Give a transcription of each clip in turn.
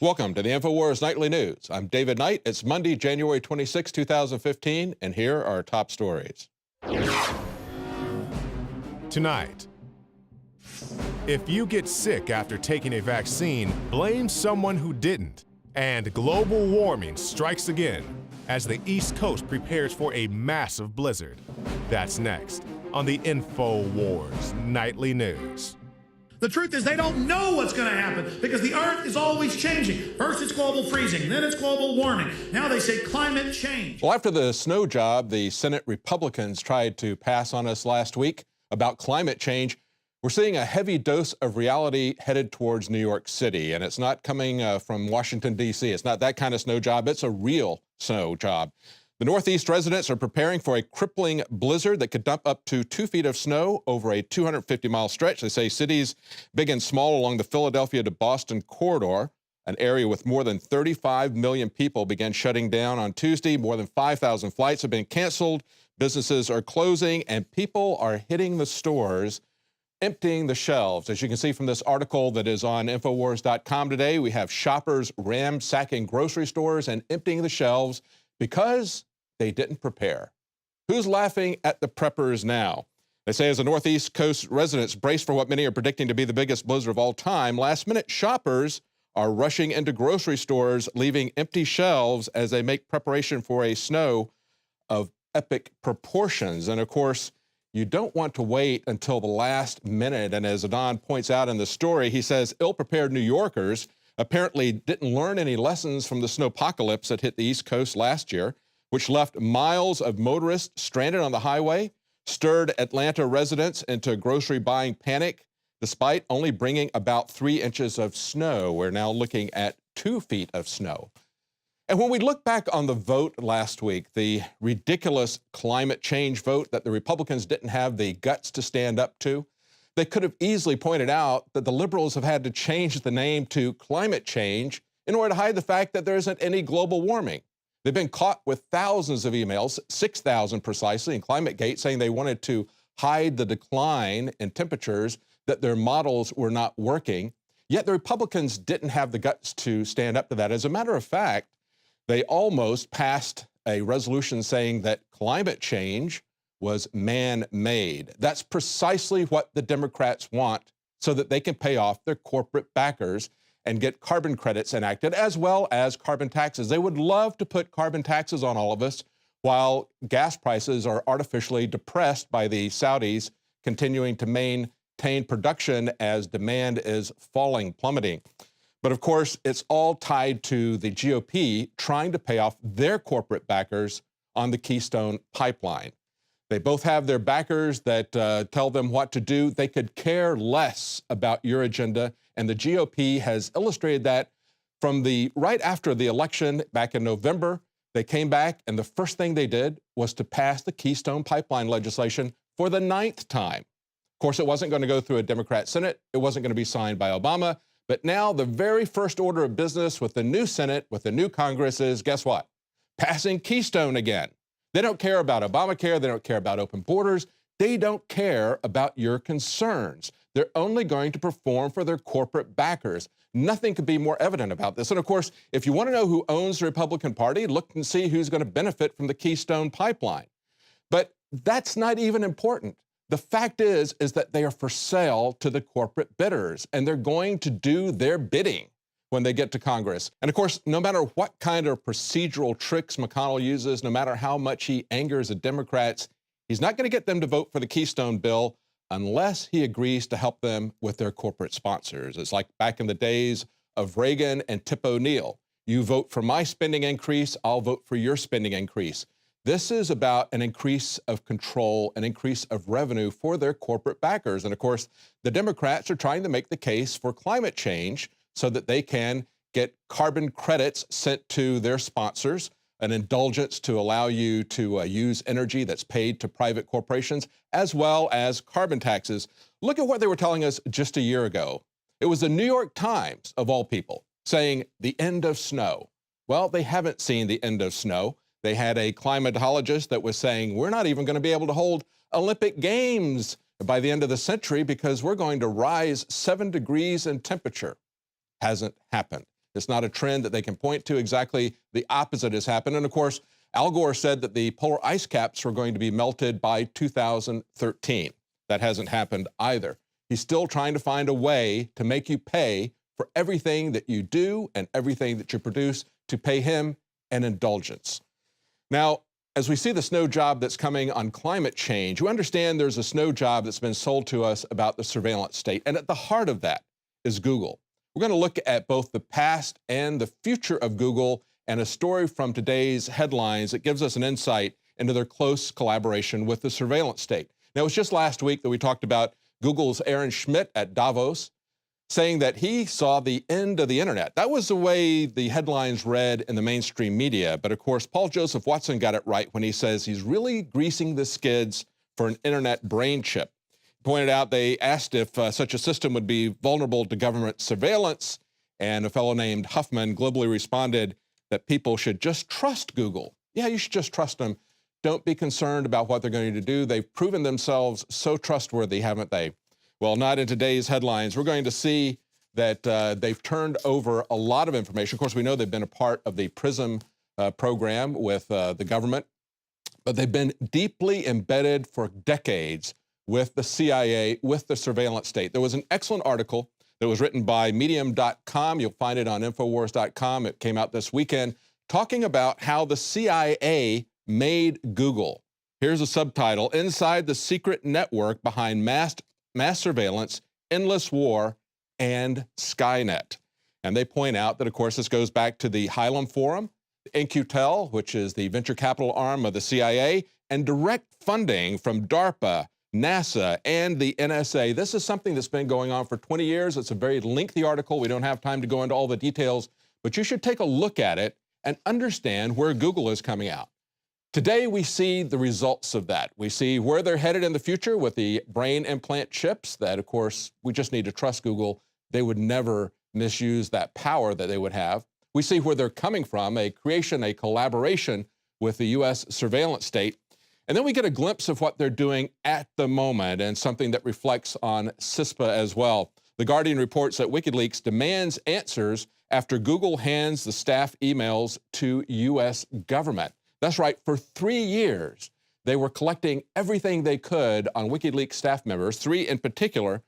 Welcome to the INFOWARS Nightly News. I'm David Knight. It's Monday, January 26, 2015, and here are our top stories. Tonight, if you get sick after taking a vaccine, blame someone who didn't. And global warming strikes again as the East Coast prepares for a massive blizzard. That's next on the INFOWARS Nightly News. The truth is they don't know what's going to happen because the earth is always changing. First it's global freezing, then it's global warming. Now they say climate change. Well, after the snow job the Senate Republicans tried to pass on us last week about climate change, we're seeing a heavy dose of reality headed towards New York City. And it's not coming from Washington, D.C. It's not that kind of snow job. It's a real snow job. The Northeast residents are preparing for a crippling blizzard that could dump up to 2 feet of snow over a 250-mile stretch. They say cities big and small along the Philadelphia to Boston corridor, an area with more than 35 million people, began shutting down on Tuesday. More than 5,000 flights have been canceled. Businesses are closing, and people are hitting the stores, emptying the shelves. As you can see from this article that is on Infowars.com today, we have shoppers ransacking grocery stores and emptying the shelves because they didn't prepare. Who's laughing at the preppers now? They say as the Northeast Coast residents brace for what many are predicting to be the biggest blizzard of all time, last-minute shoppers are rushing into grocery stores, leaving empty shelves as they make preparation for a snow of epic proportions. And of course, you don't want to wait until the last minute. And as Adon points out in the story, he says ill-prepared New Yorkers apparently didn't learn any lessons from the snowpocalypse that hit the East Coast last year, which left miles of motorists stranded on the highway, stirred Atlanta residents into grocery buying panic. Despite only bringing about 3 inches of snow, we're now looking at 2 feet of snow. And when we look back on the vote last week, the ridiculous climate change vote that the Republicans didn't have the guts to stand up to, they could have easily pointed out that the liberals have had to change the name to climate change in order to hide the fact that there isn't any global warming. They've been caught with thousands of emails, 6,000 precisely, in ClimateGate, saying they wanted to hide the decline in temperatures, that their models were not working. Yet the Republicans didn't have the guts to stand up to that. As a matter of fact, they almost passed a resolution saying that climate change was man-made. That's precisely what the Democrats want so that they can pay off their corporate backers and get carbon credits enacted, as well as carbon taxes. They would love to put carbon taxes on all of us while gas prices are artificially depressed by the Saudis continuing to maintain production as demand is falling, plummeting. But of course, it's all tied to the GOP trying to pay off their corporate backers on the Keystone Pipeline. They both have their backers that tell them what to do. They could care less about your agenda, and the GOP has illustrated that from right after the election back in November. They came back, and the first thing they did was to pass the Keystone Pipeline legislation for the 9th time. Of course, it wasn't going to go through a Democrat Senate. It wasn't going to be signed by Obama. But now the very first order of business with the new Senate, with the new Congress is, guess what? Passing Keystone again. They don't care about Obamacare. They don't care about open borders. They don't care about your concerns. They're only going to perform for their corporate backers. Nothing could be more evident about this. And of course, if you want to know who owns the Republican Party, look and see who's going to benefit from the Keystone Pipeline. But that's not even important. The fact is that they are for sale to the corporate bidders, and they're going to do their bidding when they get to Congress. And of course, no matter what kind of procedural tricks McConnell uses, no matter how much he angers the Democrats, he's not going to get them to vote for the Keystone bill unless he agrees to help them with their corporate sponsors. It's like back in the days of Reagan and Tip O'Neill. You vote for my spending increase, I'll vote for your spending increase. This is about an increase of control, an increase of revenue for their corporate backers. And of course, the Democrats are trying to make the case for climate change so that they can get carbon credits sent to their sponsors, an indulgence to allow you to use energy that's paid to private corporations, as well as carbon taxes. Look at what they were telling us just a year ago. It was the New York Times, of all people, saying the end of snow. Well, they haven't seen the end of snow. They had a climatologist that was saying, we're not even going to be able to hold Olympic Games by the end of the century because we're going to rise 7 degrees in temperature. Hasn't happened. It's not a trend that they can point to. Exactly the opposite has happened. And of course, Al Gore said that the polar ice caps were going to be melted by 2013. That hasn't happened either. He's still trying to find a way to make you pay for everything that you do and everything that you produce, to pay him an indulgence. Now, as we see the snow job that's coming on climate change, you understand there's a snow job that's been sold to us about the surveillance state. And at the heart of that is Google. We're going to look at both the past and the future of Google, and a story from today's headlines that gives us an insight into their close collaboration with the surveillance state. Now, it was just last week that we talked about Google's Aaron Schmidt at Davos saying that he saw the end of the internet. That was the way the headlines read in the mainstream media. But of course, Paul Joseph Watson got it right when he says he's really greasing the skids for an internet brain chip. He pointed out they asked if such a system would be vulnerable to government surveillance, and a fellow named Huffman glibly responded that people should just trust Google. Yeah, you should just trust them. Don't be concerned about what they're going to do. They've proven themselves so trustworthy, haven't they? Well, not in today's headlines. We're going to see that they've turned over a lot of information. Of course, we know they've been a part of the PRISM program with the government, but they've been deeply embedded for decades with the CIA, with the surveillance state. There was an excellent article that was written by Medium.com. You'll find it on INFOWARS.com. It came out this weekend, talking about how the CIA made Google. Here's a subtitle: Inside the Secret Network Behind Mass Surveillance, Endless War, and Skynet. And they point out that, of course, this goes back to the Highland Forum, In-Q-Tel, which is the venture capital arm of the CIA, and direct funding from DARPA, NASA, and the NSA. This is something that's been going on for 20 years. It's a very lengthy article. We don't have time to go into all the details, but you should take a look at it and understand where Google is coming out. Today, we see the results of that. We see where they're headed in the future with the brain implant chips that, of course, we just need to trust Google. They would never misuse that power that they would have. We see where they're coming from, a collaboration with the U.S. surveillance state. And then we get a glimpse of what they're doing at the moment, and something that reflects on CISPA as well. The Guardian reports that WikiLeaks demands answers after Google hands the staff emails to U.S. government. That's right, for 3 years, they were collecting everything they could on WikiLeaks staff members, 3 in particular,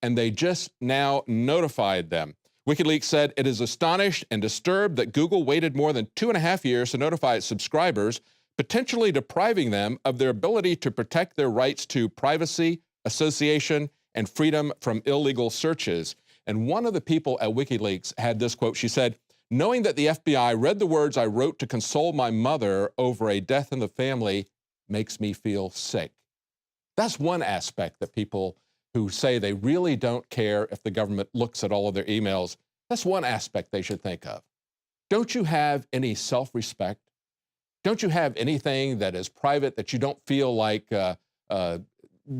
and they just now notified them. WikiLeaks said it is astonished and disturbed that Google waited more than 2.5 years to notify its subscribers, potentially depriving them of their ability to protect their rights to privacy, association, and freedom from illegal searches. And one of the people at WikiLeaks had this quote. She said, "Knowing that the FBI read the words I wrote to console my mother over a death in the family makes me feel sick." That's one aspect that people who say they really don't care if the government looks at all of their emails, that's one aspect they should think of. Don't you have any self-respect? Don't you have anything that is private that you don't feel like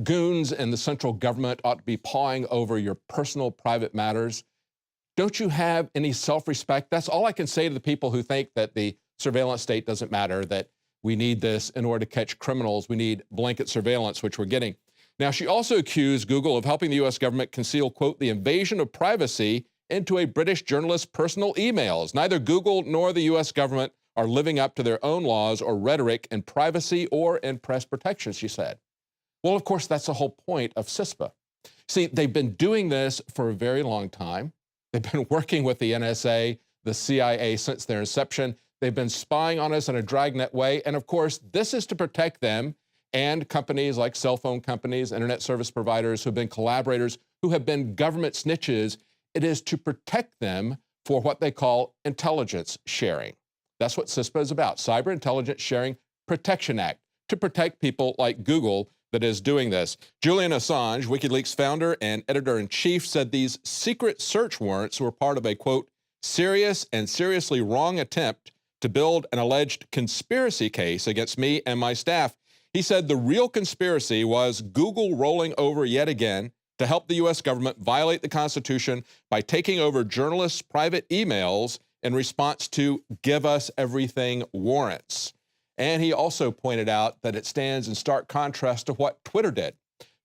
goons in the central government ought to be pawing over your personal private matters? Don't you have any self-respect? That's all I can say to the people who think that the surveillance state doesn't matter, that we need this in order to catch criminals. We need blanket surveillance, which we're getting. Now, she also accused Google of helping the U.S. government conceal, quote, the invasion of privacy into a British journalist's personal emails. Neither Google nor the U.S. government are living up to their own laws or rhetoric in privacy or in press protection, she said. Well, of course, that's the whole point of CISPA. See, they've been doing this for a very long time. They've been working with the NSA, the CIA since their inception. They've been spying on us in a dragnet way. And of course, this is to protect them and companies like cell phone companies, internet service providers who have been collaborators, who have been government snitches. It is to protect them for what they call intelligence sharing. That's what CISPA is about, Cyber Intelligence Sharing Protection Act, to protect people like Google that is doing this. Julian Assange, WikiLeaks founder and editor-in-chief, said these secret search warrants were part of a, quote, serious and seriously wrong attempt to build an alleged conspiracy case against me and my staff. He said the real conspiracy was Google rolling over yet again to help the U.S. government violate the Constitution by taking over journalists' private emails in response to give us everything warrants. And he also pointed out that it stands in stark contrast to what Twitter did.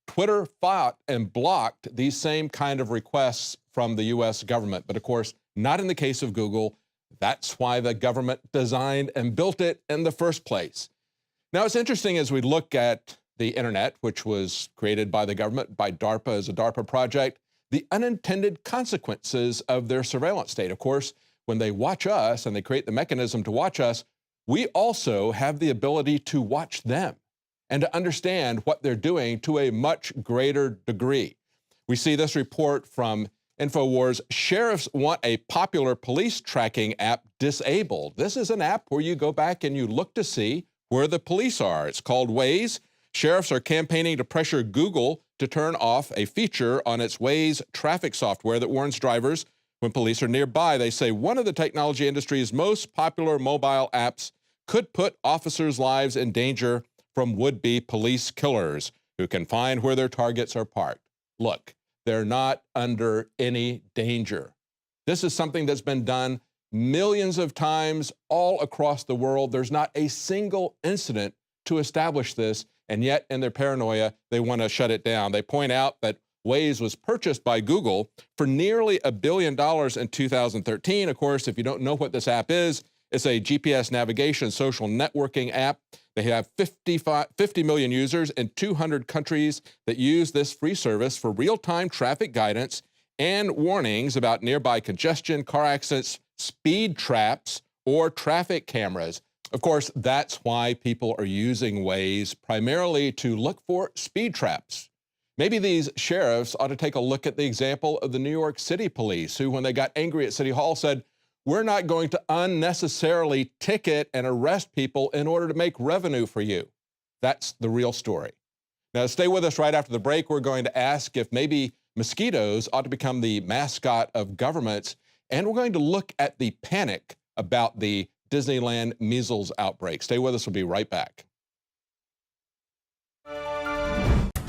Twitter fought and blocked these same kind of requests from the U.S. government. But of course, Not in the case of Google. That's why the government designed and built it in the first place. Now, it's interesting as we look at the internet, which was created by the government, by DARPA as a DARPA project, the unintended consequences of their surveillance state. Of course, when they watch us and they create the mechanism to watch us, we also have the ability to watch them and to understand what they're doing to a much greater degree. We see this report from INFOWARS. Sheriffs want a popular police tracking app disabled. This is an app where you go back and you look to see where the police are. It's called Waze. Sheriffs are campaigning to pressure Google to turn off a feature on its Waze traffic software that warns drivers when police are nearby. They say one of the technology industry's most popular mobile apps could put officers' lives in danger from would-be police killers who can find where their targets are parked. Look, they're not under any danger. This is something that's been done millions of times all across the world. There's not a single incident to establish this, and yet in their paranoia, they want to shut it down. They point out that Waze was purchased by Google for nearly $1 billion in 2013. Of course, if you don't know what this app is, it's a GPS navigation social networking app. They have 50 million users in 200 countries that use this free service for real-time traffic guidance and warnings about nearby congestion, car accidents, speed traps, or traffic cameras. Of course, that's why people are using Waze, primarily to look for speed traps. Maybe these sheriffs ought to take a look at the example of the New York City police, who, when they got angry at City Hall, said, "We're not going to unnecessarily ticket and arrest people in order to make revenue for you." That's the real story. Now, stay with us. Right after the break, we're going to ask if maybe mosquitoes ought to become the mascot of governments, and we're going to look at the panic about the Disneyland measles outbreak. Stay with us. We'll be right back.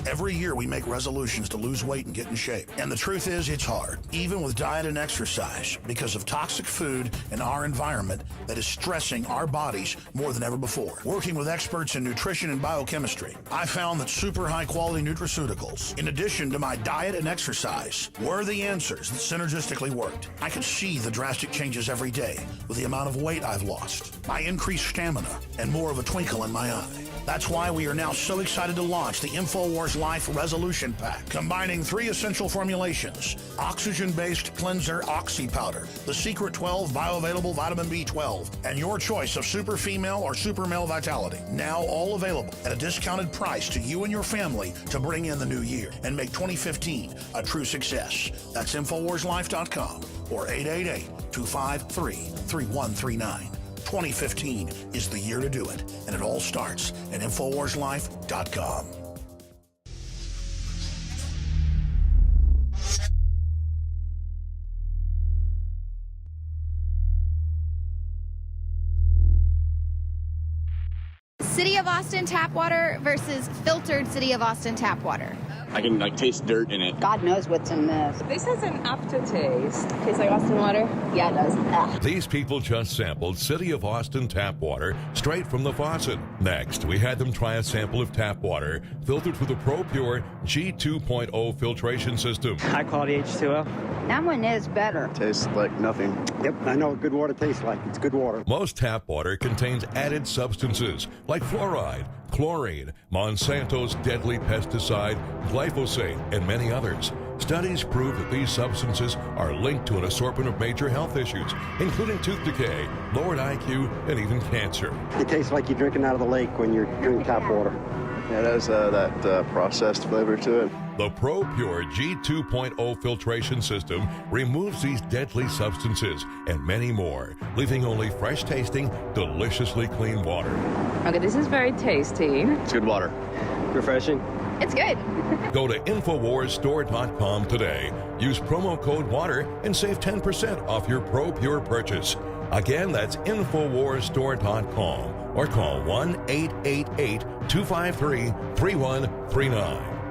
Every year we make resolutions to lose weight and get in shape. And the truth is, it's hard, even with diet and exercise, because of toxic food and our environment that is stressing our bodies more than ever before. Working with experts in nutrition and biochemistry, I found that super high-quality nutraceuticals, in addition to my diet and exercise, were the answers that synergistically worked. I could see the drastic changes every day with the amount of weight I've lost, my increased stamina, and more of a twinkle in my eye. That's why we are now so excited to launch the INFOWARS Life Resolution Pack, combining 3 essential formulations: oxygen-based cleanser Oxy Powder, the Secret 12 bioavailable vitamin B12, and your choice of super female or super male vitality. Now all available at a discounted price to you and your family to bring in the new year and make 2015 a true success. That's InfoWarsLife.com or 888-253-3139. 2015 is the year to do it, and it all starts at InfoWarsLife.com. City of Austin tap water versus filtered City of Austin tap water. I can taste dirt in it. God knows what's in this. This has an aftertaste. Tastes like Austin water? Yeah, it does. Ugh. These people just sampled City of Austin tap water straight from the faucet. Next, we had them try a sample of tap water filtered through the ProPure G2.0 filtration system. High quality H2O. That one is better. Tastes like nothing. Yep, I know what good water tastes like. It's good water. Most tap water contains added substances like fluoride, chlorine, Monsanto's deadly pesticide, glyphosate, and many others. Studies prove that these substances are linked to an assortment of major health issues, including tooth decay, lowered IQ, and even cancer. It tastes like you're drinking out of the lake when you're drinking tap water. Yeah, it has that processed flavor to it. The ProPure G2.0 filtration system removes these deadly substances and many more, leaving only fresh-tasting, deliciously clean water. Okay, this is very tasty. It's good water. Refreshing. It's good. Go to InfoWarsStore.com today. Use promo code WATER and save 10% off your ProPure purchase. Again, that's InfoWarsStore.com or call 1-888-253-3139.